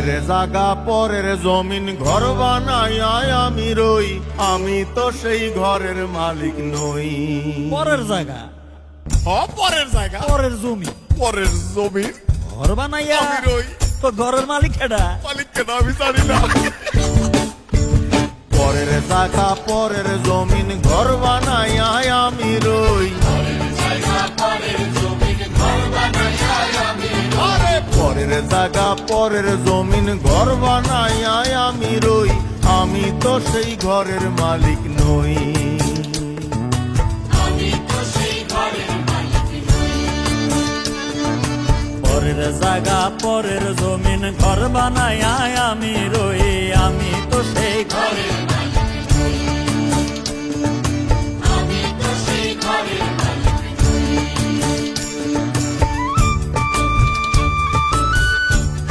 পরের জায়গা পরের জমিন ঘর বানাইয়া আমি রই, আমি তো সেই ঘরের মালিক নই। পরের জায়গা, পরের জায়গা পরের জমি, পরের জমিন ঘর বানাইয়া আমি রই, তো ঘরের মালিক এটা। মালিককে না আমি জানি না। পরের জায়গা পরের জমিন ঘর বানাইয়া আমি রই, আরে পরের জায়গা পরের জমিন ঘর বানাইয়া আমি রই, আমি তো সেই ঘরের মালিক নই। পরের জায়গা পরের জমিন ঘর বানাইয়া আমি রই, আমি তো সেই ঘরের